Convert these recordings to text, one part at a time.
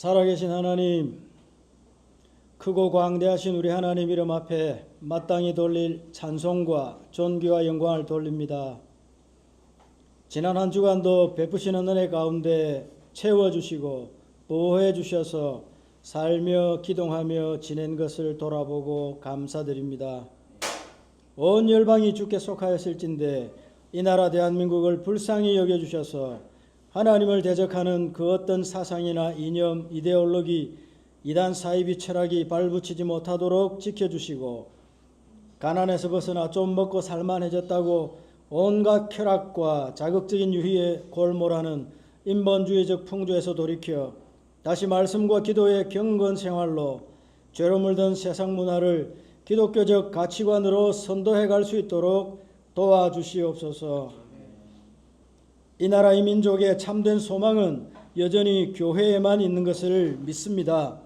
살아계신 하나님, 크고 광대하신 우리 하나님 이름 앞에 마땅히 돌릴 찬송과 존귀와 영광을 돌립니다. 지난 한 주간도 베푸시는 은혜 가운데 채워주시고 보호해 주셔서 살며 기동하며 지낸 것을 돌아보고 감사드립니다. 온 열방이 주께 속하였을진데 이 나라 대한민국을 불쌍히 여겨주셔서 하나님을 대적하는 그 어떤 사상이나 이념, 이데올로기, 이단 사이비 철학이 발붙이지 못하도록 지켜주시고, 가난에서 벗어나 좀 먹고 살만해졌다고 온갖 쾌락과 자극적인 유희에 골몰하는 인본주의적 풍조에서 돌이켜 다시 말씀과 기도의 경건 생활로 죄로 물든 세상 문화를 기독교적 가치관으로 선도해 갈 수 있도록 도와주시옵소서. 이 나라 이 민족의 참된 소망은 여전히 교회에만 있는 것을 믿습니다.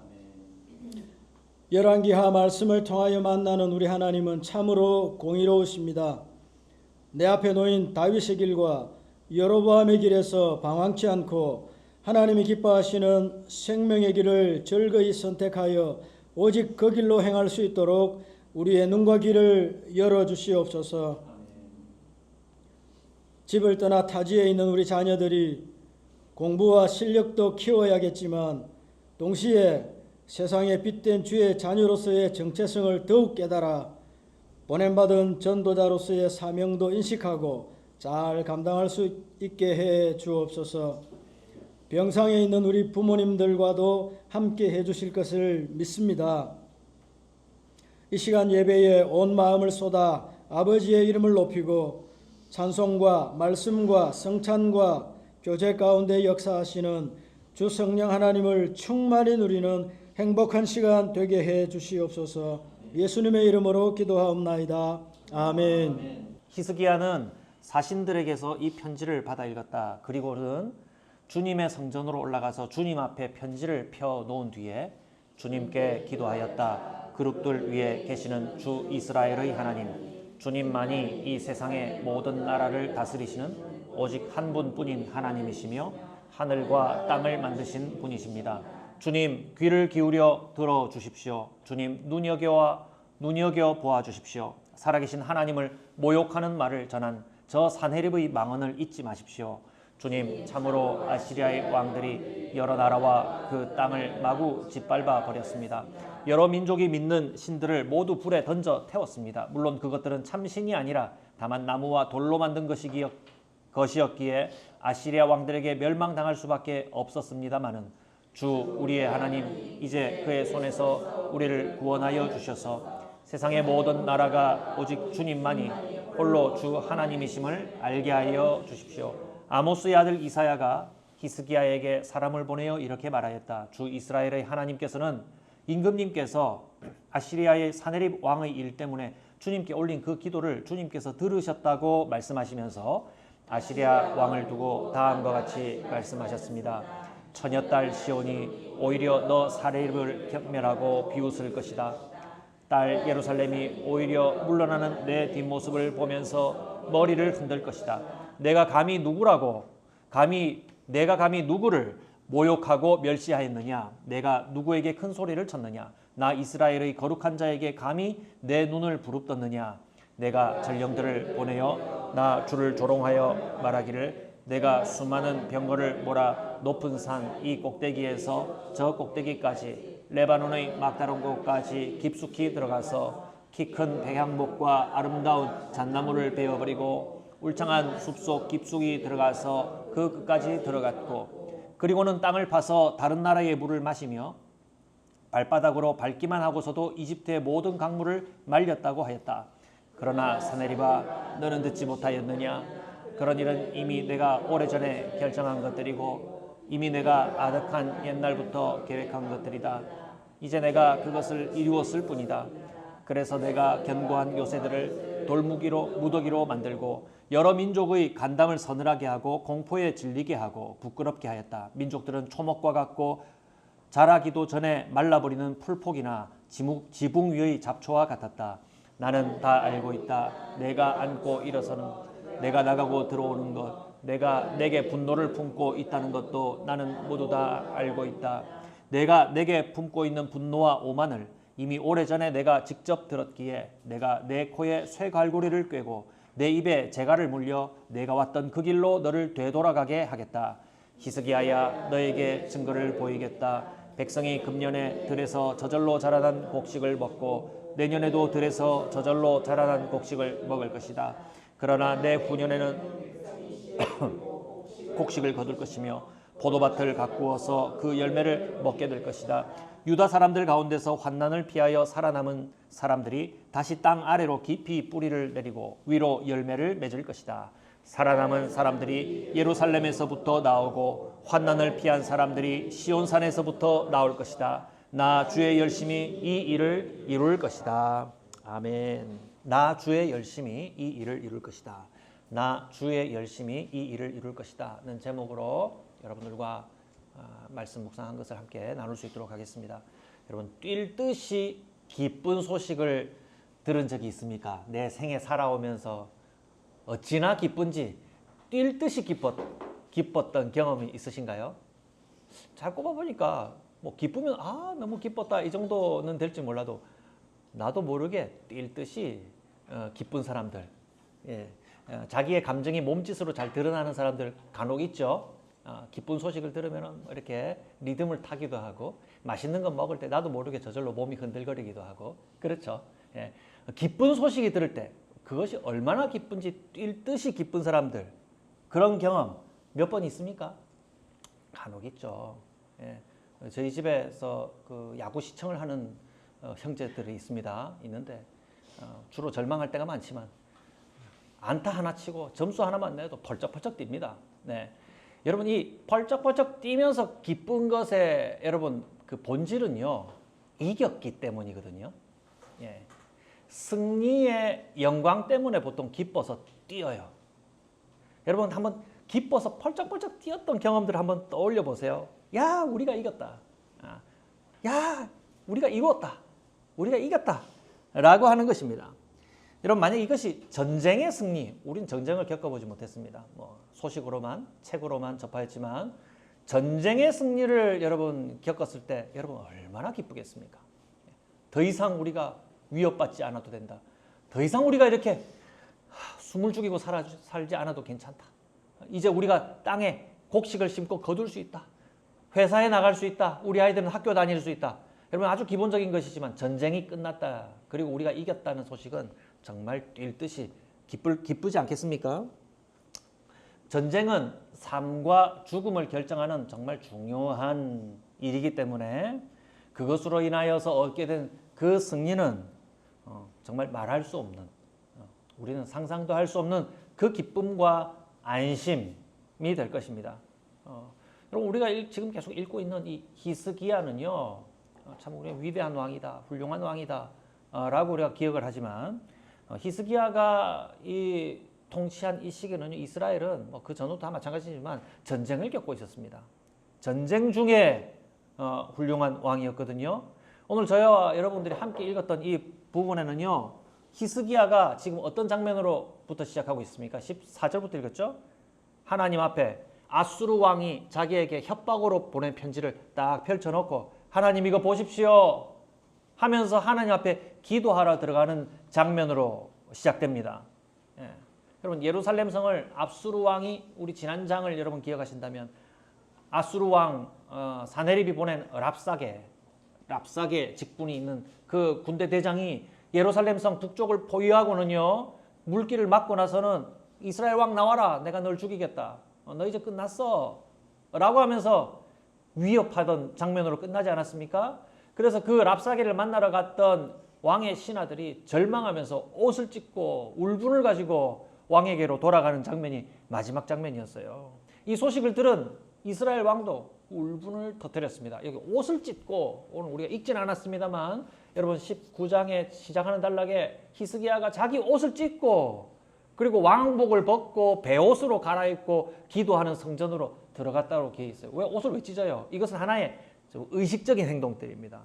열왕기하 말씀을 통하여 만나는 우리 하나님은 참으로 공의로우십니다. 내 앞에 놓인 다윗의 길과 여로보암의 길에서 방황치 않고 하나님이 기뻐하시는 생명의 길을 즐거이 선택하여 오직 그 길로 행할 수 있도록 우리의 눈과 귀를 열어주시옵소서. 집을 떠나 타지에 있는 우리 자녀들이 공부와 실력도 키워야겠지만 동시에 세상에 빗댄 주의 자녀로서의 정체성을 더욱 깨달아 보냄받은 전도자로서의 사명도 인식하고 잘 감당할 수 있게 해 주옵소서. 병상에 있는 우리 부모님들과도 함께 해 주실 것을 믿습니다. 이 시간 예배에 온 마음을 쏟아 아버지의 이름을 높이고 찬송과 말씀과 성찬과 교제 가운데 역사하시는 주 성령 하나님을 충만히 누리는 행복한 시간 되게 해 주시옵소서. 예수님의 이름으로 기도하옵나이다. 아멘. 히스기야는 사신들에게서 이 편지를 받아 읽었다. 그리고는 주님의 성전으로 올라가서 주님 앞에 편지를 펴 놓은 뒤에 주님께 기도하였다. 그룹들 위에 계시는 주 이스라엘의 하나님, 주님만이 이 세상의 모든 나라를 다스리시는 오직 한 분뿐인 하나님이시며 하늘과 땅을 만드신 분이십니다. 주님, 귀를 기울여 들어주십시오. 주님, 눈여겨 보아주십시오. 살아계신 하나님을 모욕하는 말을 전한 저 산헤립의 망언을 잊지 마십시오. 주님, 참으로 아시리아의 왕들이 여러 나라와 그 땅을 마구 짓밟아 버렸습니다. 여러 민족이 믿는 신들을 모두 불에 던져 태웠습니다. 물론 그것들은 참신이 아니라 다만 나무와 돌로 만든 것이었기에 아시리아 왕들에게 멸망당할 수밖에 없었습니다마는 주 우리의 하나님, 이제 그의 손에서 우리를 구원하여 주셔서 세상의 모든 나라가 오직 주님만이 홀로 주 하나님이심을 알게 하여 주십시오. 아모스의 아들 이사야가 히스기야에게 사람을 보내어 이렇게 말하였다. 주 이스라엘의 하나님께서는 임금님께서 아시리아의 사네립 왕의 일 때문에 주님께 올린 그 기도를 주님께서 들으셨다고 말씀하시면서 아시리아 왕을 두고 다음과 같이 말씀하셨습니다. 처녀딸 시온이 오히려 너 사네립을 경멸하고 비웃을 것이다. 딸 예루살렘이 오히려 물러나는 내 뒷모습을 보면서 머리를 흔들 것이다. 내가 감히 누구를 모욕하고 멸시하였느냐? 내가 누구에게 큰 소리를 쳤느냐? 나 이스라엘의 거룩한 자에게 감히 내 눈을 부릅떴느냐? 내가 전령들을 보내어 나 주를 조롱하여 말하기를 내가 수많은 병거를 몰아 높은 산 이 꼭대기에서 저 꼭대기까지 레바논의 막다른 곳까지 깊숙이 들어가서 키 큰 백향목과 아름다운 잣나무를 베어버리고 울창한 숲속 깊숙이 들어가서 그 끝까지 들어갔고 그리고는 땅을 파서 다른 나라의 물을 마시며 발바닥으로 밟기만 하고서도 이집트의 모든 강물을 말렸다고 하였다. 그러나 사네립아, 너는 듣지 못하였느냐? 그런 일은 이미 내가 오래전에 결정한 것들이고 이미 내가 아득한 옛날부터 계획한 것들이다. 이제 내가 그것을 이루었을 뿐이다. 그래서 내가 견고한 요새들을 무더기로 만들고 여러 민족의 간담을 서늘하게 하고 공포에 질리게 하고 부끄럽게 하였다. 민족들은 초목과 같고 자라기도 전에 말라버리는 풀폭이나 지붕 위의 잡초와 같았다. 나는 다 알고 있다. 내가 앉고 일어서는, 내가 나가고 들어오는 것, 내가 내게 분노를 품고 있다는 것도 나는 모두 다 알고 있다. 내가 내게 품고 있는 분노와 오만을 이미 오래전에 내가 직접 들었기에 내가 내 코에 쇠갈고리를 꿰고 내 입에 재갈을 물려 내가 왔던 그 길로 너를 되돌아가게 하겠다. 히스기야야, 너에게 증거를 보이겠다. 백성이 금년에 들에서 저절로 자라난 곡식을 먹고 내년에도 들에서 저절로 자라난 곡식을 먹을 것이다. 그러나 내 후년에는 곡식을 거둘 것이며 포도밭을 가꾸어서 그 열매를 먹게 될 것이다. 유다 사람들 가운데서 환난을 피하여 살아남은 사람들이 다시 땅 아래로 깊이 뿌리를 내리고 위로 열매를 맺을 것이다. 살아남은 사람들이 예루살렘에서부터 나오고 환난을 피한 사람들이 시온산에서부터 나올 것이다. 나 주의 열심히 이 일을 이룰 것이다. 아멘. 나 주의 열심히 이 일을 이룰 것이다. 나 주의 열심히 이 일을 이룰 것이다 는 제목으로 여러분들과 말씀 묵상한 것을 함께 나눌 수 있도록 하겠습니다. 여러분, 뛸 듯이 기쁜 소식을 들은 적이 있습니까? 내 생에 살아오면서 어찌나 기쁜지 뛸 듯이 기뻤던 경험이 있으신가요? 잘 꼽아보니까 뭐 기쁘면 너무 기뻤다 이 정도는 될지 몰라도 나도 모르게 뛸 듯이 기쁜 사람들, 자기의 감정이 몸짓으로 잘 드러나는 사람들 간혹 있죠. 기쁜 소식을 들으면 이렇게 리듬을 타기도 하고 맛있는 거 먹을 때 나도 모르게 저절로 몸이 흔들거리기도 하고 그렇죠. 기쁜 소식이 들을 때 그것이 얼마나 기쁜지 뛸 듯이 기쁜 사람들, 그런 경험 몇 번 있습니까? 간혹 있죠. 저희 집에서 그 야구 시청을 하는 형제들이 있는데 주로 절망할 때가 많지만 안타 하나 치고 점수 하나만 내도 펄쩍펄쩍 뜁니다. 여러분, 이 펄쩍펄쩍 뛰면서 기쁜 것에 여러분 그 본질은요, 이겼기 때문이거든요. 승리의 영광 때문에 보통 기뻐서 뛰어요. 여러분, 한번 기뻐서 펄쩍펄쩍 뛰었던 경험들을 한번 떠올려 보세요. 야, 우리가 이겼다. 야, 우리가 이루었다. 우리가 이겼다. 라고 하는 것입니다. 여러분, 만약 이것이 전쟁의 승리, 우린 전쟁을 겪어보지 못했습니다. 소식으로만, 책으로만 접하였지만 전쟁의 승리를 여러분 겪었을 때 여러분 얼마나 기쁘겠습니까? 더 이상 우리가 위협받지 않아도 된다. 더 이상 우리가 이렇게 숨을 죽이고 살지 않아도 괜찮다. 이제 우리가 땅에 곡식을 심고 거둘 수 있다. 회사에 나갈 수 있다. 우리 아이들은 학교 다닐 수 있다. 여러분, 아주 기본적인 것이지만 전쟁이 끝났다. 그리고 우리가 이겼다는 소식은 정말 뛸 듯이 기쁘지 않겠습니까? 전쟁은 삶과 죽음을 결정하는 정말 중요한 일이기 때문에 그것으로 인하여서 얻게 된 그 승리는 정말 말할 수 없는, 우리는 상상도 할 수 없는 그 기쁨과 안심이 될 것입니다. 여러분, 우리가 지금 계속 읽고 있는 이 히스기야는요, 참 우리가 위대한 왕이다, 훌륭한 왕이다 라고 우리가 기억을 하지만 히스기야가 이 통치한 이 시기는 이스라엘은 그 전후도 다 마찬가지지만 전쟁을 겪고 있었습니다. 전쟁 중에 훌륭한 왕이었거든요. 오늘 저와 여러분들이 함께 읽었던 이 부분에는요, 히스기야가 지금 어떤 장면으로부터 시작하고 있습니까? 14절부터 읽었죠? 하나님 앞에 아수르 왕이 자기에게 협박으로 보낸 편지를 딱 펼쳐놓고 하나님 이거 보십시오 하면서 하나님 앞에 기도하러 들어가는 장면으로 시작됩니다. 여러분, 예루살렘 성을 아수르 왕이, 우리 지난 장을 여러분 기억하신다면 아수르 왕 사네립이 보낸 랍사게 직분이 있는 그 군대 대장이 예루살렘 성 북쪽을 포위하고는요, 물길을 막고 나서는 이스라엘 왕 나와라, 내가 널 죽이겠다, 너 이제 끝났어 라고 하면서 위협하던 장면으로 끝나지 않았습니까? 그래서 그 랍사게를 만나러 갔던 왕의 신하들이 절망하면서 옷을 찢고 울분을 가지고 왕에게로 돌아가는 장면이 마지막 장면이었어요. 이 소식을 들은 이스라엘 왕도 울분을 터뜨렸습니다. 여기 옷을 찢고, 오늘 우리가 읽지는 않았습니다만 여러분 19장에 시작하는 단락에 히스기야가 자기 옷을 찢고 그리고 왕복을 벗고 베옷으로 갈아입고 기도하는 성전으로 들어갔다고 기록해 있어요. 왜 옷을 왜 찢어요? 이것은 하나의 의식적인 행동들입니다.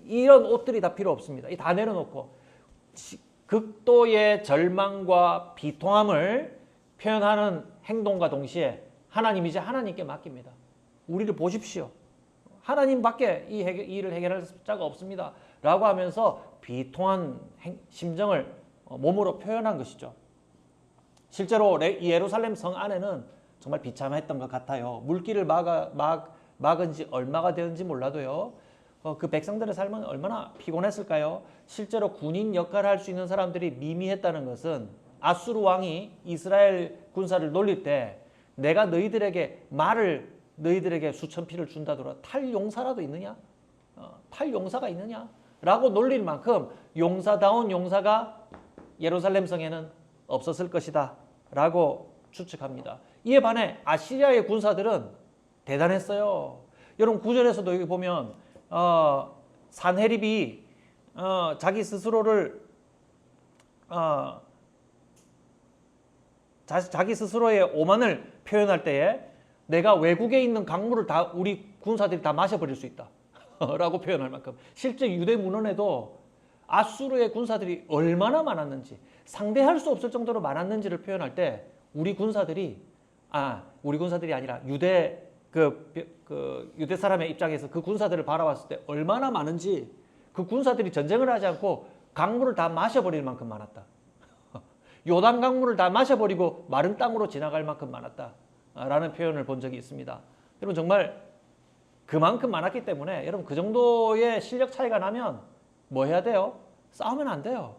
이런 옷들이 다 필요 없습니다. 다 내려놓고 극도의 절망과 비통함을 표현하는 행동과 동시에 하나님, 이제 하나님께 맡깁니다. 우리를 보십시오. 하나님밖에 이 일을 해결할 자가 없습니다. 라고 하면서 비통한 심정을 몸으로 표현한 것이죠. 실제로 이 예루살렘 성 안에는 정말 비참했던 것 같아요. 물길을 막은 지 얼마가 되었는지 몰라도요. 그 백성들의 삶은 얼마나 피곤했을까요? 실제로 군인 역할을 할 수 있는 사람들이 미미했다는 것은 아수르 왕이 이스라엘 군사를 놀릴 때 내가 너희들에게 너희들에게 수천 피를 준다더라. 탈용사라도 있느냐? 탈용사가 있느냐? 라고 놀릴 만큼 용사다운 용사가 예루살렘 성에는 없었을 것이다 라고 추측합니다. 이에 반해 아시리아의 군사들은 대단했어요. 여러분 9절에서도 여기 보면 산헤립이 자기 스스로를 자기 스스로의 오만을 표현할 때에 내가 외국에 있는 강물을 다 우리 군사들이 다 마셔버릴 수 있다 라고 표현할 만큼 실제 유대 문헌에도 아수르의 군사들이 얼마나 많았는지 상대할 수 없을 정도로 많았는지를 표현할 때 우리 군사들이 아니라 유대 유대 사람의 입장에서 그 군사들을 바라봤을 때 얼마나 많은지 그 군사들이 전쟁을 하지 않고 강물을 다 마셔버릴 만큼 많았다. 요단 강물을 다 마셔버리고 마른 땅으로 지나갈 만큼 많았다 라는 표현을 본 적이 있습니다. 여러분 정말 그만큼 많았기 때문에 여러분 그 정도의 실력 차이가 나면 뭐 해야 돼요? 싸우면 안 돼요.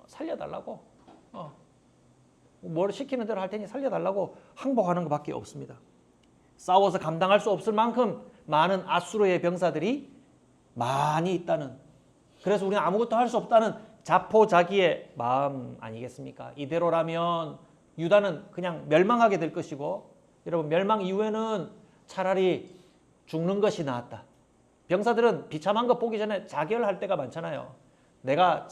살려달라고 뭘 시키는 대로 할 테니 살려달라고 항복하는 것밖에 없습니다. 싸워서 감당할 수 없을 만큼 많은 아수르의 병사들이 많이 있다는, 그래서 우리는 아무것도 할 수 없다는 자포자기의 마음 아니겠습니까? 이대로라면 유다는 그냥 멸망하게 될 것이고 여러분 멸망 이후에는 차라리 죽는 것이 나았다. 병사들은 비참한 것 보기 전에 자결할 때가 많잖아요. 내가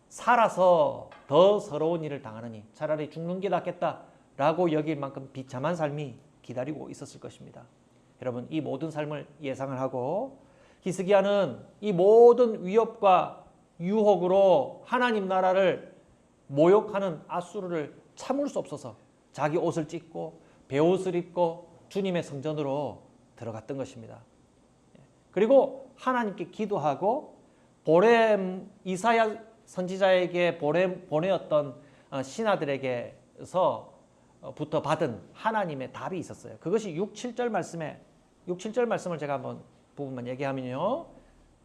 살아서 더 서러운 일을 당하느니 차라리 죽는 게 낫겠다라고 여길 만큼 비참한 삶이 기다리고 있었을 것입니다. 여러분 이 모든 삶을 예상을 하고 히스기야는 이 모든 위협과 유혹으로 하나님 나라를 모욕하는 아수르를 참을 수 없어서 자기 옷을 찢고 베옷을 입고 주님의 성전으로 들어갔던 것입니다. 그리고 하나님께 기도하고 이사야 선지자에게 보내었던 신하들에게서부터 받은 하나님의 답이 있었어요. 그것이 6, 7절 말씀을 제가 한번 부분만 얘기하면요.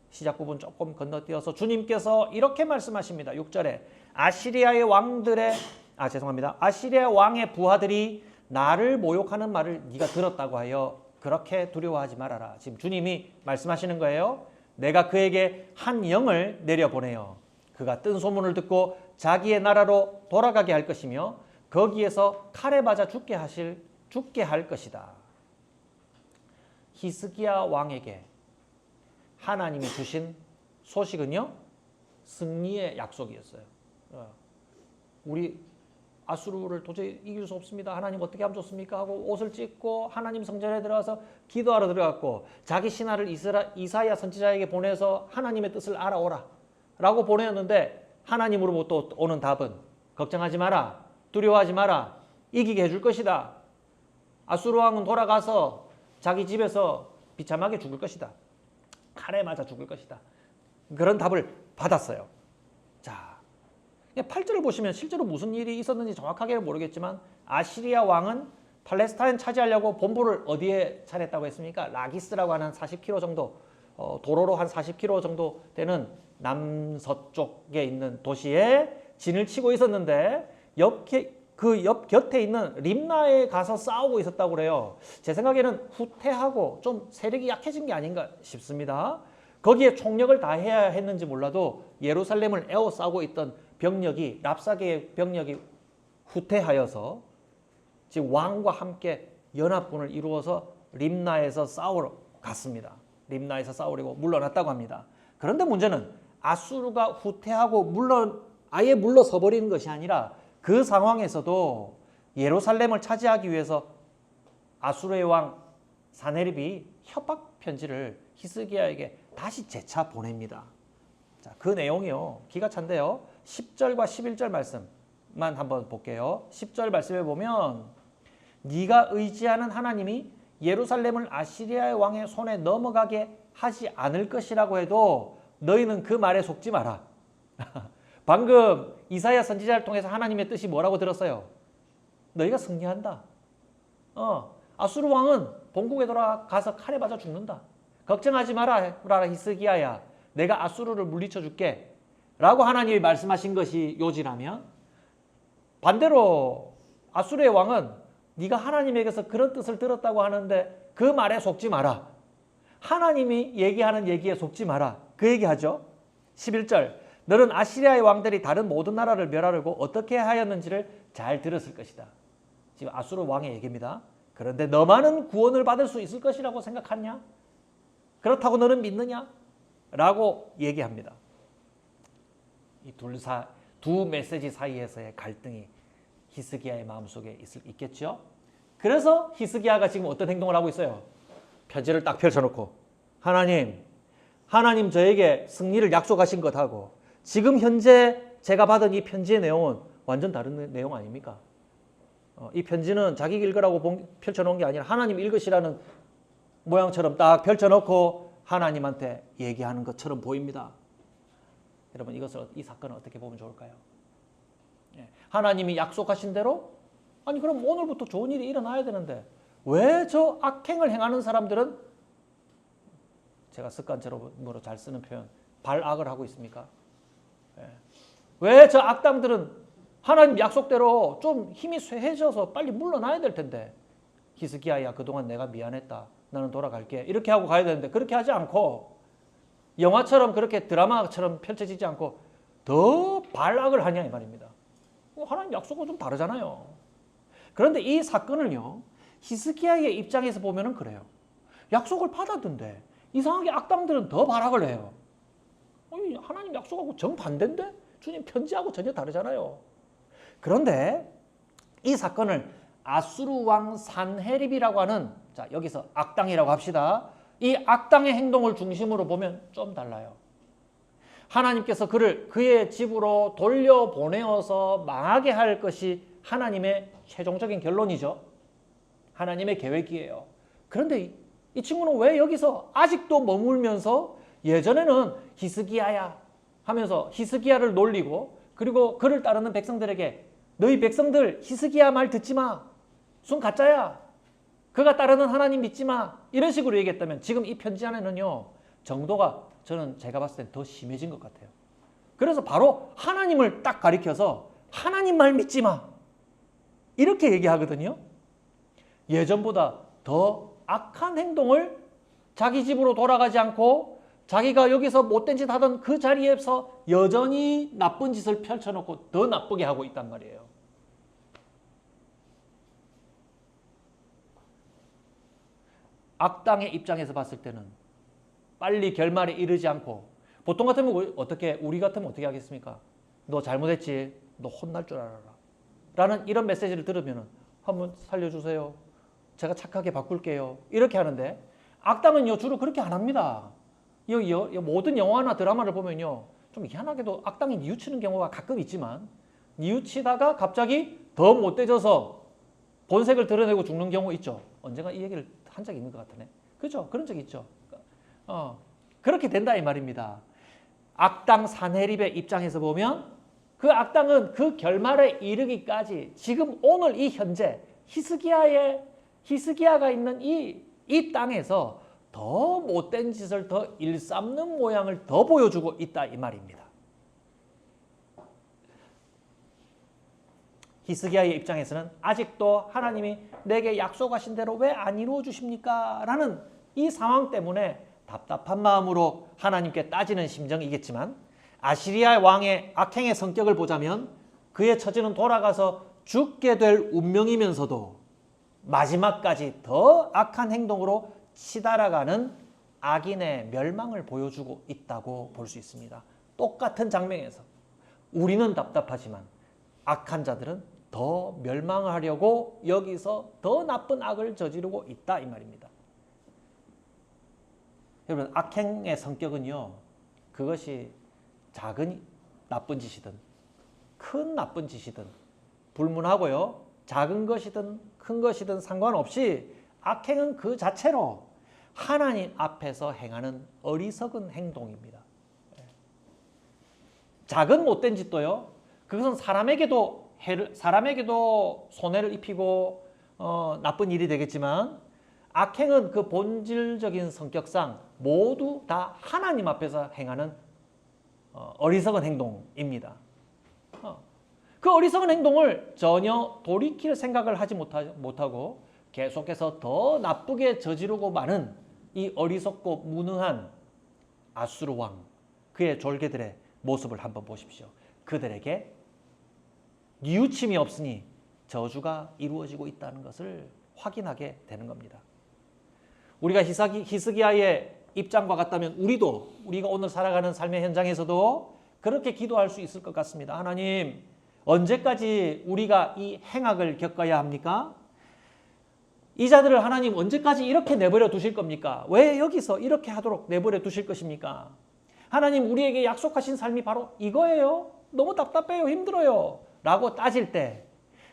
시작 부분 조금 건너뛰어서 주님께서 이렇게 말씀하십니다. 6절에 아시리아 왕의 부하들이 나를 모욕하는 말을 네가 들었다고 하여 그렇게 두려워하지 말아라. 지금 주님이 말씀하시는 거예요. 내가 그에게 한 영을 내려보내요. 그가 뜬 소문을 듣고 자기의 나라로 돌아가게 할 것이며 거기에서 칼에 맞아 죽게 할 것이다. 히스기야 왕에게 하나님이 주신 소식은요, 승리의 약속이었어요. 우리 아수르를 도저히 이길 수 없습니다. 하나님 어떻게 하면 좋습니까? 하고 옷을 찢고 하나님 성전에 들어가서 기도하러 들어갔고 자기 신하를 이사야 선지자에게 보내서 하나님의 뜻을 알아오라 라고 보내었는데 하나님으로부터 오는 답은 걱정하지 마라, 두려워하지 마라, 이기게 해줄 것이다. 아수르 왕은 돌아가서 자기 집에서 비참하게 죽을 것이다. 칼에 맞아 죽을 것이다. 그런 답을 받았어요. 자, 8절을 보시면 실제로 무슨 일이 있었는지 정확하게는 모르겠지만 아시리아 왕은 팔레스타인 차지하려고 본부를 어디에 차렸다고 했습니까? 라기스라고 하는 40km 정도, 도로로 한 40km 정도 되는 남서쪽에 있는 도시에 진을 치고 있었는데 그 옆 곁에 있는 림나에 가서 싸우고 있었다고 그래요. 제 생각에는 후퇴하고 좀 세력이 약해진 게 아닌가 싶습니다. 거기에 총력을 다해야 했는지 몰라도 예루살렘을 에워싸고 있던 랍사게의 병력이 후퇴하여서 지금 왕과 함께 연합군을 이루어서 림나에서 싸우러 갔습니다. 림나에서 싸우려고 물러났다고 합니다. 그런데 문제는 아수르가 후퇴하고 아예 물러서 버리는 것이 아니라 그 상황에서도 예루살렘을 차지하기 위해서 아수르의 왕 산헤립이 협박 편지를 히스기야에게 다시 재차 보냅니다. 자, 그 내용이요, 기가 찬데요. 10절과 11절 말씀만 한번 볼게요. 10절 말씀에 보면 네가 의지하는 하나님이 예루살렘을 아시리아의 왕의 손에 넘어가게 하지 않을 것이라고 해도 너희는 그 말에 속지 마라. 방금 이사야 선지자를 통해서 하나님의 뜻이 뭐라고 들었어요? 너희가 승리한다. 아수르 왕은 본국에 돌아가서 칼에 맞아 죽는다. 걱정하지 마라 히스기야야. 내가 아수르를 물리쳐 줄게. 라고 하나님이 말씀하신 것이 요지라면, 반대로 아수르의 왕은 네가 하나님에게서 그런 뜻을 들었다고 하는데 그 말에 속지 마라. 하나님이 얘기하는 얘기에 속지 마라. 그 얘기하죠. 11절 너는 아시리아의 왕들이 다른 모든 나라를 멸하려고 어떻게 하였는지를 잘 들었을 것이다. 지금 아수르 왕의 얘기입니다. 그런데 너만은 구원을 받을 수 있을 것이라고 생각하냐? 그렇다고 너는 믿느냐? 라고 얘기합니다. 이 두 메시지 사이에서의 갈등이 히스기야의 마음속에 있겠죠. 그래서 히스기야가 지금 어떤 행동을 하고 있어요? 편지를 딱 펼쳐놓고 하나님 저에게 승리를 약속하신 것하고 지금 현재 제가 받은 이 편지의 내용은 완전 다른 내용 아닙니까? 이 편지는 자기 읽으라고 펼쳐놓은 게 아니라 하나님 읽으시라는 모양처럼 딱 펼쳐놓고 하나님한테 얘기하는 것처럼 보입니다. 여러분 이 사건을 어떻게 보면 좋을까요? 하나님이 약속하신 대로 아니 그럼 오늘부터 좋은 일이 일어나야 되는데 왜 저 악행을 행하는 사람들은 제가 습관적으로 잘 쓰는 표현 발악을 하고 있습니까? 왜 저 악당들은 하나님 약속대로 좀 힘이 쇠해져서 빨리 물러나야 될 텐데 히스기야야 그동안 내가 미안했다. 나는 돌아갈게. 이렇게 하고 가야 되는데 그렇게 하지 않고 영화처럼 그렇게 드라마처럼 펼쳐지지 않고 더 발악을 하냐 이 말입니다. 하나님 약속은 좀 다르잖아요. 그런데 이 사건을요. 히스기야의 입장에서 보면은 그래요. 약속을 받았던데 이상하게 악당들은 더 발악을 해요. 하나님 약속하고 정반대인데? 주님 편지하고 전혀 다르잖아요. 그런데 이 사건을 아수르 왕 산헤립이라고 하는 자 여기서 악당이라고 합시다. 이 악당의 행동을 중심으로 보면 좀 달라요. 하나님께서 그의 집으로 돌려보내어서 망하게 할 것이 하나님의 최종적인 결론이죠. 하나님의 계획이에요. 그런데 이 친구는 왜 여기서 아직도 머물면서 예전에는 히스기야야 하면서 히스기야를 놀리고 그리고 그를 따르는 백성들에게 너희 백성들 히스기야 말 듣지 마. 순 가짜야. 그가 따르는 하나님 믿지 마. 이런 식으로 얘기했다면 지금 이 편지 안에는요. 정도가 저는 제가 봤을 땐 더 심해진 것 같아요. 그래서 바로 하나님을 딱 가리켜서 하나님 말 믿지 마. 이렇게 얘기하거든요. 예전보다 더 악한 행동을 자기 집으로 돌아가지 않고 자기가 여기서 못된 짓 하던 그 자리에서 여전히 나쁜 짓을 펼쳐놓고 더 나쁘게 하고 있단 말이에요. 악당의 입장에서 봤을 때는 빨리 결말에 이르지 않고 보통 같으면 우리 같으면 어떻게 하겠습니까? 너 잘못했지. 너 혼날 줄 알아라. 라는 이런 메시지를 들으면 한번 살려주세요. 제가 착하게 바꿀게요. 이렇게 하는데 악당은요 주로 그렇게 안 합니다. 모든 영화나 드라마를 보면요 좀 희한하게도 악당이 뉘우치는 경우가 가끔 있지만 뉘우치다가 갑자기 더 못돼져서 본색을 드러내고 죽는 경우 있죠. 언젠가 이 얘기를 한 적이 있는 것 같으네. 그죠? 그런 적 있죠. 그렇게 된다 이 말입니다. 악당 산헤립의 입장에서 보면 그 악당은 그 결말에 이르기까지 지금 오늘 이 현재 히스기야가 있는 이 땅에서 더 못된 짓을 더 일삼는 모양을 더 보여주고 있다 이 말입니다. 히스기야의 입장에서는 아직도 하나님이 내게 약속하신 대로 왜 안 이루어 주십니까? 라는 이 상황 때문에 답답한 마음으로 하나님께 따지는 심정이겠지만 아시리아 왕의 악행의 성격을 보자면 그의 처지는 돌아가서 죽게 될 운명이면서도 마지막까지 더 악한 행동으로 치달아가는 악인의 멸망을 보여주고 있다고 볼 수 있습니다. 똑같은 장면에서 우리는 답답하지만 악한 자들은 더 멸망하려고 여기서 더 나쁜 악을 저지르고 있다 이 말입니다. 여러분 악행의 성격은요. 그것이 작은 나쁜 짓이든 큰 나쁜 짓이든 불문하고요. 작은 것이든 큰 것이든 상관없이 악행은 그 자체로 하나님 앞에서 행하는 어리석은 행동입니다. 작은 못된 짓도요. 그것은 사람에게도 손해를 입히고 나쁜 일이 되겠지만 악행은 그 본질적인 성격상 모두 다 하나님 앞에서 행하는 어리석은 행동입니다. 그 어리석은 행동을 전혀 돌이킬 생각을 하지 못하고 계속해서 더 나쁘게 저지르고 마는 이 어리석고 무능한 아수르 왕, 그의 졸개들의 모습을 한번 보십시오. 그들에게 뉘우침이 없으니 저주가 이루어지고 있다는 것을 확인하게 되는 겁니다. 우리가 히스기야의 입장과 같다면 우리가 오늘 살아가는 삶의 현장에서도 그렇게 기도할 수 있을 것 같습니다. 하나님, 언제까지 우리가 이 행악을 겪어야 합니까? 이 자들을 하나님 언제까지 이렇게 내버려 두실 겁니까? 왜 여기서 이렇게 하도록 내버려 두실 것입니까? 하나님, 우리에게 약속하신 삶이 바로 이거예요? 너무 답답해요, 힘들어요 라고 따질 때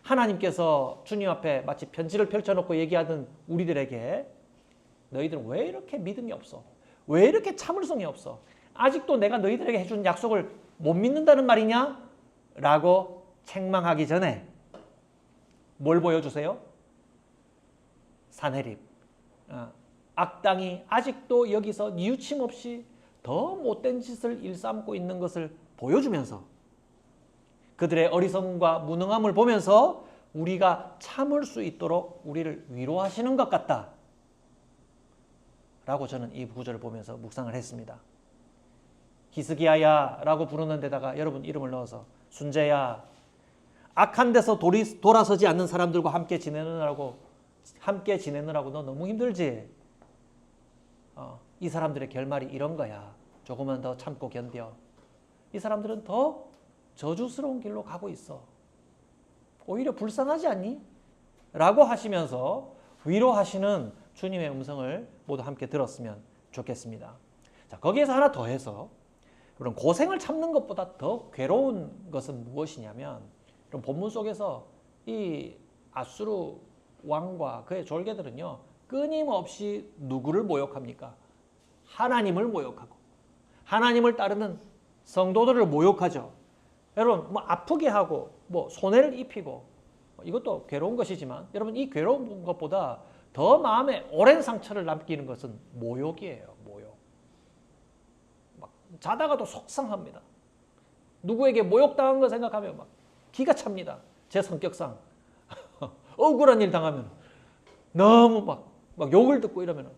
하나님께서 주님 앞에 마치 편지를 펼쳐놓고 얘기하던 우리들에게 너희들은 왜 이렇게 믿음이 없어? 왜 이렇게 참을성이 없어? 아직도 내가 너희들에게 해준 약속을 못 믿는다는 말이냐? 라고 책망하기 전에 뭘 보여주세요? 산헤립, 악당이 아직도 여기서 뉘우침 없이 더 못된 짓을 일삼고 있는 것을 보여주면서 그들의 어리석음과 무능함을 보면서 우리가 참을 수 있도록 우리를 위로하시는 것 같다 라고 저는 이 구절을 보면서 묵상을 했습니다. 히스기야야 라고 부르는 데다가 여러분 이름을 넣어서 순재야, 악한 데서 돌아서지 않는 사람들과 함께 지내느라고 너 너무 힘들지? 이 사람들의 결말이 이런 거야. 조금만 더 참고 견뎌. 이 사람들은 더 저주스러운 길로 가고 있어. 오히려 불쌍하지 않니? 라고 하시면서 위로하시는 주님의 음성을 모두 함께 들었으면 좋겠습니다. 자, 거기에서 하나 더 해서 그런 고생을 참는 것보다 더 괴로운 것은 무엇이냐면 그런 본문 속에서 이 아수르 왕과 그의 졸개들은요 끊임없이 누구를 모욕합니까? 하나님을 모욕하고 하나님을 따르는 성도들을 모욕하죠. 여러분 뭐 아프게 하고 뭐 손해를 입히고 이것도 괴로운 것이지만 여러분 이 괴로운 것보다 더 마음에 오랜 상처를 남기는 것은 모욕이에요. 모욕. 막 자다가도 속상합니다. 누구에게 모욕당한 거 생각하면 막 기가 찹니다. 제 성격상. 억울한 일 당하면 너무 막 욕을 듣고 이러면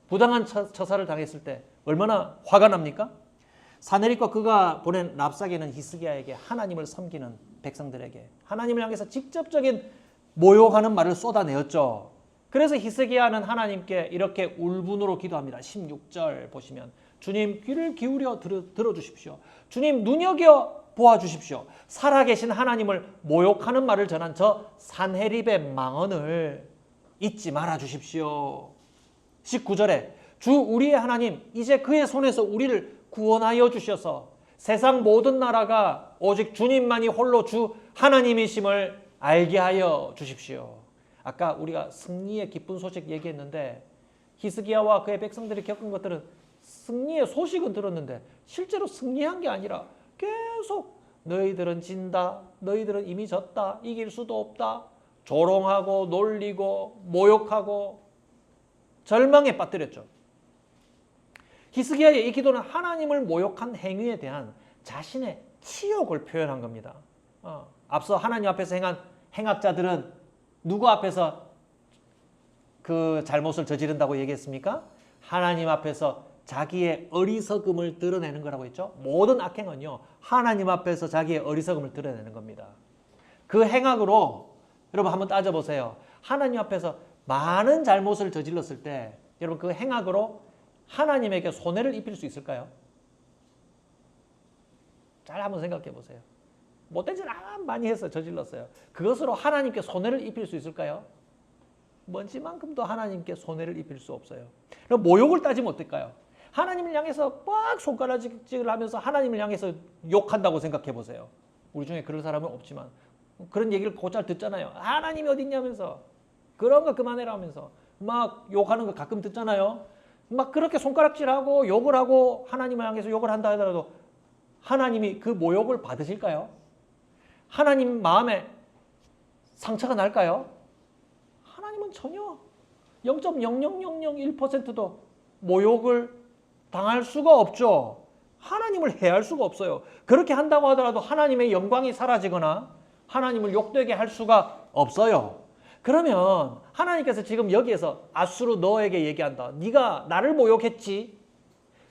부당한 처사를 당했을 때 얼마나 화가 납니까? 산헤립과 그가 보낸 랍사게는 히스기야에게 하나님을 섬기는 백성들에게 하나님을 향해서 직접적인 모욕하는 말을 쏟아내었죠. 그래서 히스기야는 하나님께 이렇게 울분으로 기도합니다. 16절 보시면 주님 귀를 기울여 들어주십시오. 주님 눈여겨 보아주십시오. 살아계신 하나님을 모욕하는 말을 전한 저 산헤립의 망언을 잊지 말아 주십시오. 19절에 주 우리의 하나님 이제 그의 손에서 우리를 구원하여 주셔서 세상 모든 나라가 오직 주님만이 홀로 주 하나님이심을 알게 하여 주십시오. 아까 우리가 승리의 기쁜 소식 얘기했는데 히스기야와 그의 백성들이 겪은 것들은 승리의 소식은 들었는데 실제로 승리한 게 아니라 계속 너희들은 진다, 너희들은 이미 졌다, 이길 수도 없다, 조롱하고 놀리고 모욕하고 절망에 빠뜨렸죠. 히스기야의 이 기도는 하나님을 모욕한 행위에 대한 자신의 치욕을 표현한 겁니다. 앞서 하나님 앞에서 행한 행악자들은 누구 앞에서 그 잘못을 저지른다고 얘기했습니까? 하나님 앞에서 자기의 어리석음을 드러내는 거라고 했죠. 모든 악행은요 하나님 앞에서 자기의 어리석음을 드러내는 겁니다. 그 행악으로 여러분 한번 따져보세요. 하나님 앞에서 많은 잘못을 저질렀을 때 여러분 그 행악으로 하나님에게 손해를 입힐 수 있을까요? 잘 한번 생각해 보세요. 못된 짓을 많이 해서 저질렀어요. 그것으로 하나님께 손해를 입힐 수 있을까요? 먼지만큼도 하나님께 손해를 입힐 수 없어요. 그럼 모욕을 따지면 어떨까요? 하나님을 향해서 꽉 손가락질을 하면서 하나님을 향해서 욕한다고 생각해 보세요. 우리 중에 그럴 사람은 없지만 그런 얘기를 곧잘 듣잖아요. 하나님이 어딨냐면서 그런 거 그만해라 하면서 막 욕하는 거 가끔 듣잖아요. 막 그렇게 손가락질하고 욕을 하고 하나님을 향해서 욕을 한다 하더라도 하나님이 그 모욕을 받으실까요? 하나님 마음에 상처가 날까요? 하나님은 전혀 0.00001%도 모욕을 당할 수가 없죠. 하나님을 해할 수가 없어요. 그렇게 한다고 하더라도 하나님의 영광이 사라지거나 하나님을 욕되게 할 수가 없어요. 그러면 하나님께서 지금 여기에서 아수르 너에게 얘기한다. 네가 나를 모욕했지.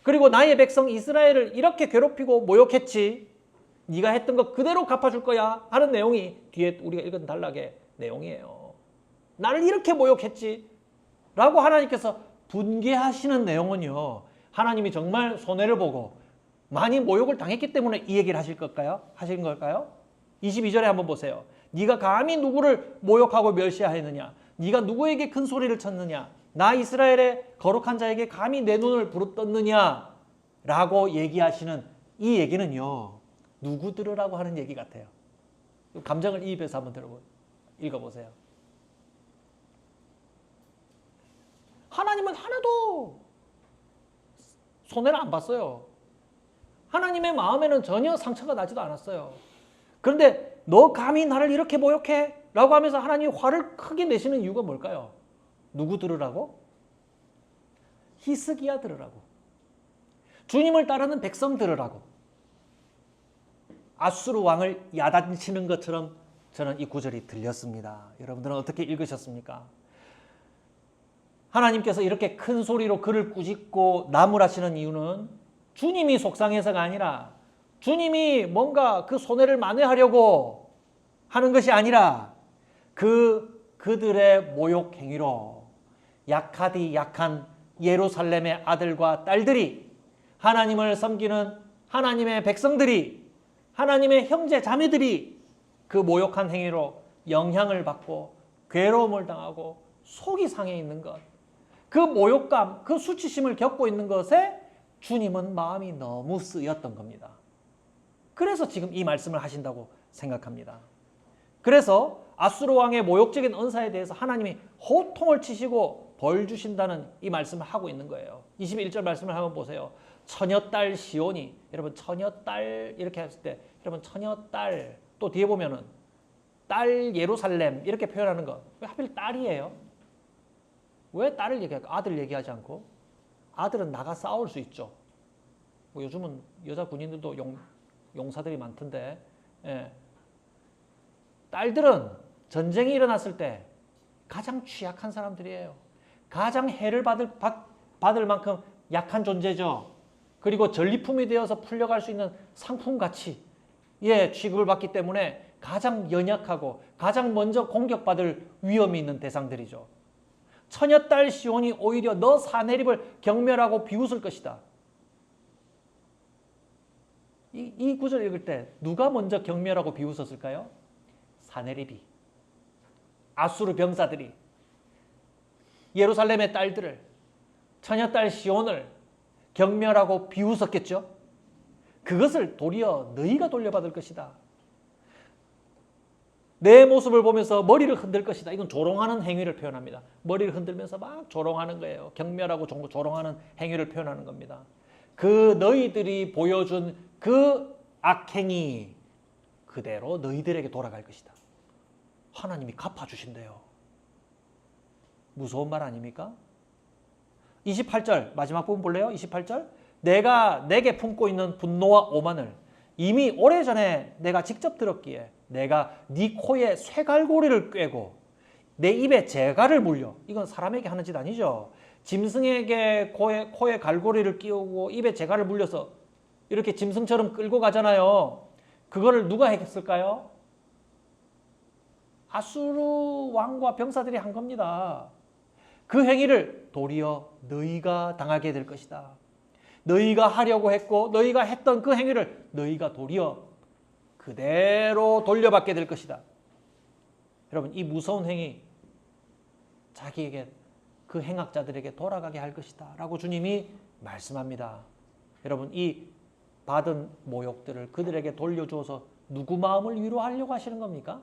그리고 나의 백성 이스라엘을 이렇게 괴롭히고 모욕했지. 네가 했던 거 그대로 갚아줄 거야 하는 내용이 뒤에 우리가 읽은 단락의 내용이에요. 나를 이렇게 모욕했지 라고 하나님께서 분개하시는 내용은요, 하나님이 정말 손해를 보고 많이 모욕을 당했기 때문에 이 얘기를 하신 걸까요? 22절에 한번 보세요. 네가 감히 누구를 모욕하고 멸시하였느냐? 네가 누구에게 큰 소리를 쳤느냐? 나 이스라엘의 거룩한 자에게 감히 내 눈을 부릅떴느냐? 라고 얘기하시는 이 얘기는요, 누구 들으라고 하는 얘기 같아요. 감정을 이입해서 한번 읽어보세요. 하나님은 하나도 손해를 안 봤어요. 하나님의 마음에는 전혀 상처가 나지도 않았어요. 그런데 너 감히 나를 이렇게 모욕해? 라고 하면서 하나님이 화를 크게 내시는 이유가 뭘까요? 누구 들으라고? 히스기야 들으라고. 주님을 따르는 백성 들으라고. 아수르 왕을 야단치는 것처럼 저는 이 구절이 들렸습니다. 여러분들은 어떻게 읽으셨습니까? 하나님께서 이렇게 큰 소리로 그를 꾸짖고 나무라시는 이유는 주님이 속상해서가 아니라 주님이 뭔가 그 손해를 만회하려고 하는 것이 아니라 그들의 모욕 행위로 약하디 약한 예루살렘의 아들과 딸들이, 하나님을 섬기는 하나님의 백성들이, 하나님의 형제 자매들이 그 모욕한 행위로 영향을 받고 괴로움을 당하고 속이 상해 있는 것, 그 모욕감, 그 수치심을 겪고 있는 것에 주님은 마음이 너무 쓰였던 겁니다. 그래서 지금 이 말씀을 하신다고 생각합니다. 그래서 아수르 왕의 모욕적인 언사에 대해서 하나님이 호통을 치시고 벌 주신다는 이 말씀을 하고 있는 거예요. 21절 말씀을 한번 보세요. 처녀딸 시온이, 여러분 처녀딸 이렇게 했을 때 여러분 처녀딸, 또 뒤에 보면은 딸 예루살렘 이렇게 표현하는 거, 왜 하필 딸이에요? 왜 딸을 얘기할까? 아들 얘기하지 않고. 아들은 나가 싸울 수 있죠. 뭐 요즘은 여자 군인들도 용사들이 많던데, 예. 딸들은 전쟁이 일어났을 때 가장 취약한 사람들이에요. 가장 해를 받을 만큼 약한 존재죠. 그리고 전리품이 되어서 풀려갈 수 있는 상품같이 취급을 받기 때문에 가장 연약하고 가장 먼저 공격받을 위험이 있는 대상들이죠. 처녀딸 시온이 오히려 너 사내립을 경멸하고 비웃을 것이다. 이 구절 읽을 때 누가 먼저 경멸하고 비웃었을까요? 사내립이, 아수르 병사들이 예루살렘의 딸들을, 처녀딸 시온을 경멸하고 비웃었겠죠. 그것을 도리어 너희가 돌려받을 것이다. 내 모습을 보면서 머리를 흔들 것이다. 이건 조롱하는 행위를 표현합니다. 머리를 흔들면서 막 조롱하는 거예요. 경멸하고 조롱하는 행위를 표현하는 겁니다. 그 너희들이 보여준 그 악행이 그대로 너희들에게 돌아갈 것이다. 하나님이 갚아주신대요. 무서운 말 아닙니까? 28절 마지막 부분 볼래요? 28절 내가 내게 품고 있는 분노와 오만을 이미 오래전에 내가 직접 들었기에 내가 네 코에 쇠갈고리를 꿰고 내 입에 재갈을 물려. 이건 사람에게 하는 짓 아니죠. 짐승에게 코에 갈고리를 끼우고 입에 재갈을 물려서 이렇게 짐승처럼 끌고 가잖아요. 그거를 누가 했을까요? 아수르 왕과 병사들이 한 겁니다. 그 행위를 도리어 너희가 당하게 될 것이다. 너희가 하려고 했고 너희가 했던 그 행위를 너희가 도리어 그대로 돌려받게 될 것이다. 여러분, 이 무서운 행위 자기에게, 그 행악자들에게 돌아가게 할 것이다 라고 주님이 말씀합니다. 여러분, 이 받은 모욕들을 그들에게 돌려주어서 누구 마음을 위로하려고 하시는 겁니까?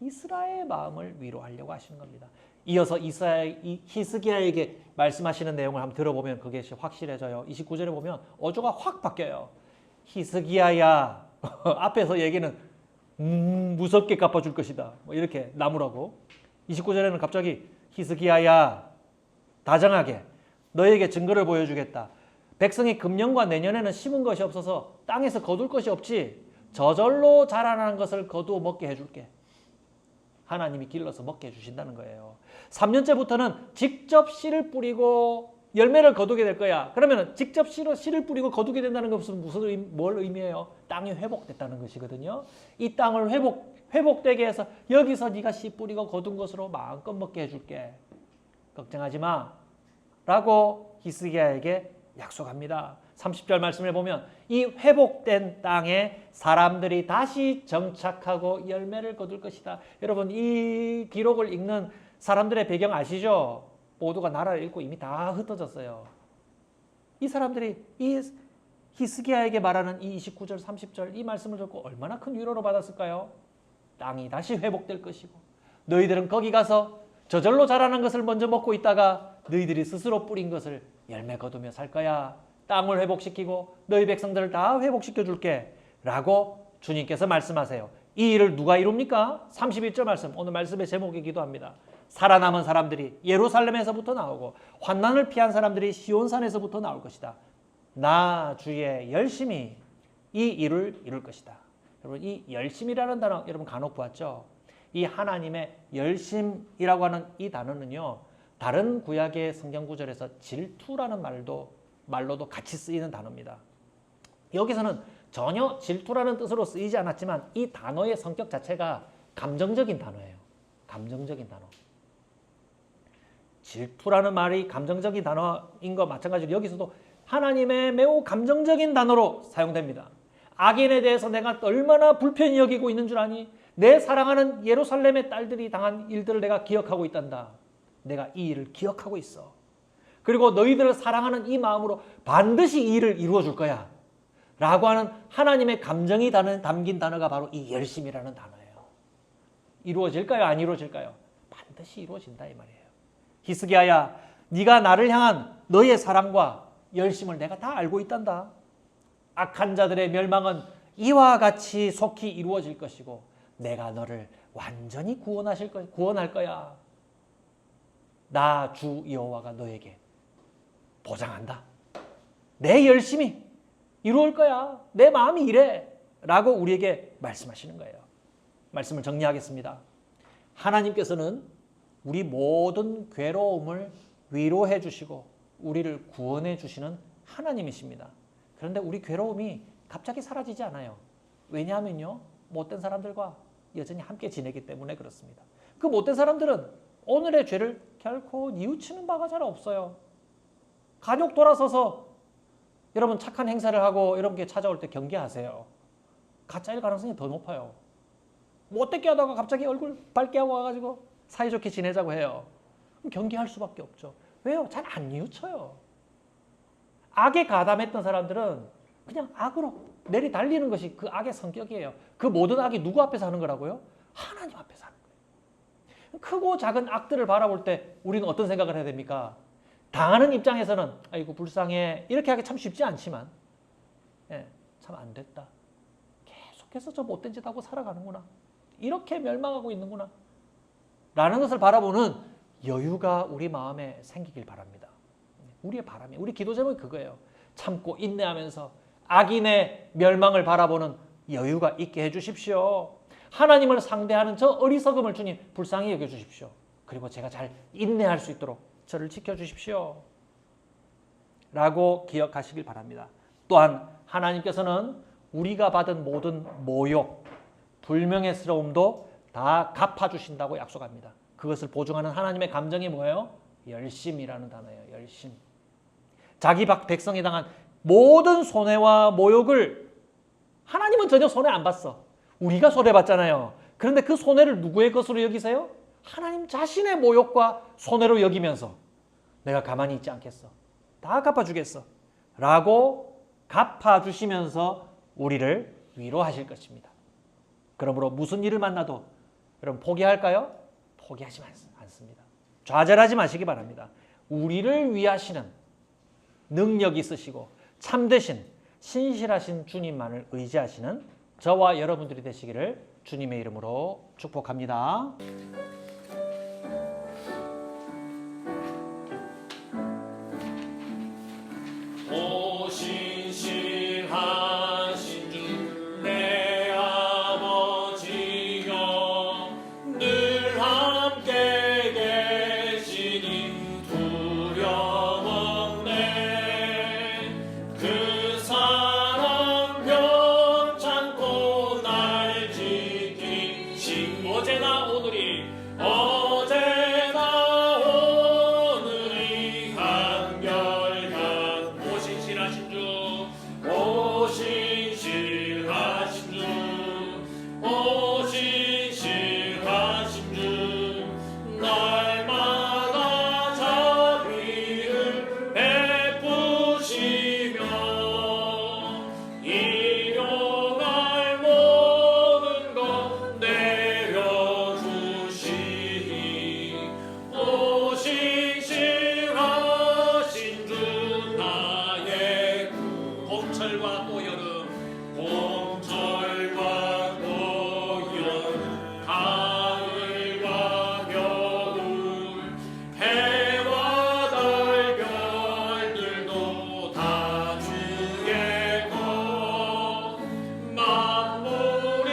이스라엘 마음을 위로하려고 하시는 겁니다. 이어서 히스기야에게 말씀하시는 내용을 한번 들어보면 그게 확실해져요. 29절에 보면 어조가 확 바뀌어요. 히스기야야 앞에서 얘기는 무섭게 갚아줄 것이다. 뭐 이렇게 나무라고. 29절에는 갑자기 히스기야야 다정하게 너에게 증거를 보여주겠다. 백성이 금년과 내년에는 심은 것이 없어서 땅에서 거둘 것이 없지 저절로 자라나는 것을 거두어 먹게 해줄게. 하나님이 길러서 먹게 해주신다는 거예요. 3년째부터는 직접 씨를 뿌리고 열매를 거두게 될 거야. 그러면 직접 씨를 뿌리고 거두게 된다는 것은 뭘 의미해요? 땅이 회복됐다는 것이거든요. 이 땅을 회복되게 해서 여기서 네가 씨 뿌리고 거둔 것으로 마음껏 먹게 해줄게. 걱정하지 마. 라고 히스기야에게 약속합니다. 30절 말씀을 보면 이 회복된 땅에 사람들이 다시 정착하고 열매를 거둘 것이다. 여러분 이 기록을 읽는 사람들의 배경 아시죠? 모두가 나라를 잃고 이미 다 흩어졌어요. 이 사람들이 이 히스기야에게 말하는 이 29절 30절 이 말씀을 듣고 얼마나 큰 위로를 받았을까요? 땅이 다시 회복될 것이고 너희들은 거기 가서 저절로 자라는 것을 먼저 먹고 있다가 너희들이 스스로 뿌린 것을 열매 거두며 살 거야. 땅을 회복시키고 너희 백성들을 다 회복시켜 줄게 라고 주님께서 말씀하세요. 이 일을 누가 이룹니까? 31절 말씀, 오늘 말씀의 제목이기도 합니다. 살아남은 사람들이 예루살렘에서부터 나오고 환난을 피한 사람들이 시온산에서부터 나올 것이다. 나 주의 열심히 이 일을 이룰 것이다. 여러분 이 열심이라는 단어 여러분 간혹 보았죠? 이 하나님의 열심이라고 하는 이 단어는요. 다른 구약의 성경 구절에서 질투라는 말로도 같이 쓰이는 단어입니다. 여기서는 전혀 질투라는 뜻으로 쓰이지 않았지만 이 단어의 성격 자체가 감정적인 단어예요. 감정적인 단어. 질투라는 말이 감정적인 단어인 것 마찬가지로 여기서도 하나님의 매우 감정적인 단어로 사용됩니다. 악인에 대해서 내가 얼마나 불편히 여기고 있는 줄 아니? 내 사랑하는 예루살렘의 딸들이 당한 일들을 내가 기억하고 있단다. 내가 이 일을 기억하고 있어. 그리고 너희들을 사랑하는 이 마음으로 반드시 이 일을 이루어 줄 거야. 라고 하는 하나님의 감정이 담긴 단어가 바로 이 열심이라는 단어예요. 이루어질까요? 안 이루어질까요? 반드시 이루어진다 이 말이에요. 히스기야야, 네가 나를 향한 너의 사랑과 열심을 내가 다 알고 있단다. 악한 자들의 멸망은 이와 같이 속히 이루어질 것이고 내가 너를 완전히 구원할 거야. 나 주 여호와가 너에게 보장한다. 내 열심히 이루어질 거야. 내 마음이 이래. 라고 우리에게 말씀하시는 거예요. 말씀을 정리하겠습니다. 하나님께서는 우리 모든 괴로움을 위로해 주시고 우리를 구원해 주시는 하나님이십니다. 그런데 우리 괴로움이 갑자기 사라지지 않아요. 왜냐하면요. 못된 사람들과 여전히 함께 지내기 때문에 그렇습니다. 그 못된 사람들은 오늘의 죄를 결코 뉘우치는 바가 잘 없어요. 간혹 돌아서서 여러분 착한 행사를 하고 이런 게 찾아올 때 경계하세요. 가짜일 가능성이 더 높아요. 못되게 하다가 갑자기 얼굴 밝게 하고 와가지고 사이좋게 지내자고 해요. 그럼 경계할 수밖에 없죠. 왜요? 잘 안 뉘우쳐요. 악에 가담했던 사람들은 그냥 악으로 내리달리는 것이 그 악의 성격이에요. 그 모든 악이 누구 앞에서 하는 거라고요? 하나님 앞에서 하는 거예요. 크고 작은 악들을 바라볼 때 우리는 어떤 생각을 해야 됩니까? 당하는 입장에서는 아이고 불쌍해 이렇게 하기 참 쉽지 않지만 참 안 됐다. 계속해서 저 못된 짓 하고 살아가는구나. 이렇게 멸망하고 있는구나. 라는 것을 바라보는 여유가 우리 마음에 생기길 바랍니다. 우리의 바람이, 우리 기도 제목이 그거예요. 참고 인내하면서 악인의 멸망을 바라보는 여유가 있게 해주십시오. 하나님을 상대하는 저 어리석음을 주님 불쌍히 여겨주십시오. 그리고 제가 잘 인내할 수 있도록 저를 지켜주십시오. 라고 기억하시길 바랍니다. 또한 하나님께서는 우리가 받은 모든 모욕, 불명예스러움도 다 갚아주신다고 약속합니다. 그것을 보증하는 하나님의 감정이 뭐예요? 열심이라는 단어예요. 열심. 자기 백성이 당한 모든 손해와 모욕을 하나님은 전혀 손해 안 봤어. 우리가 손해봤잖아요. 그런데 그 손해를 누구의 것으로 여기세요? 하나님 자신의 모욕과 손해로 여기면서 내가 가만히 있지 않겠어. 다 갚아주겠어. 라고 갚아주시면서 우리를 위로하실 것입니다. 그러므로 무슨 일을 만나도 여러분 포기할까요? 포기하지 않습니다. 좌절하지 마시기 바랍니다. 우리를 위하시는 능력이 있으시고 참되신 신실하신 주님만을 의지하시는 저와 여러분들이 되시기를 주님의 이름으로 축복합니다. 오 신실하신 주 내 아버지여 늘 함께 계시니 두려움 없네 그 사랑 병창고 날 지키신 어제나 오늘이 한결같 오 신실하신 주 오 신실하신 주 오 신실하신 주 날마다 자비를 베푸시며 일용할 모든 것 내려주시니 오 신실하신 주 나의 봄철과 또 여름 봄철과 또 여름 가을과 겨울 해와 달 별들도 다 주의 것 만물이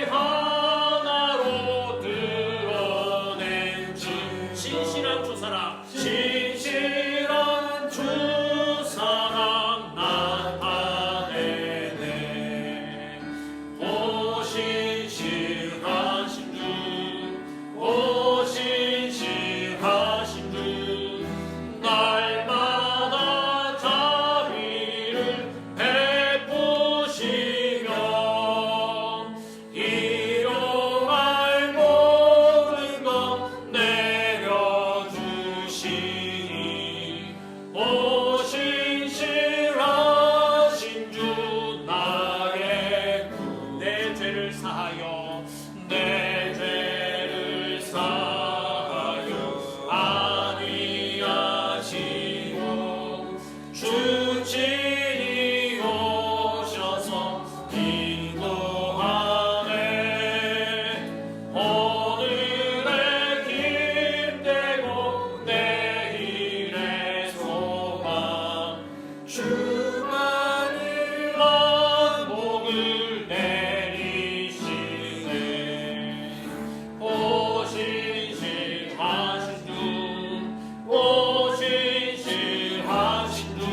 하나로 드러낸 주 신실한 주 사랑 신실한 주 사랑 나타내네 오 신실하신 주 오 신실하신 주 날마다 자비를 베푸시며 일용할 모든 것 내려주시니 오 신실하신 주 나의 내 죄를 사하여 내 죄를 사하여 안위하시고 주 친히 오셔서 인도하네 오늘의 힘되고 내일의 소망 주만이 만복을 내리시네 오 신실하신 주 오 신실하신 주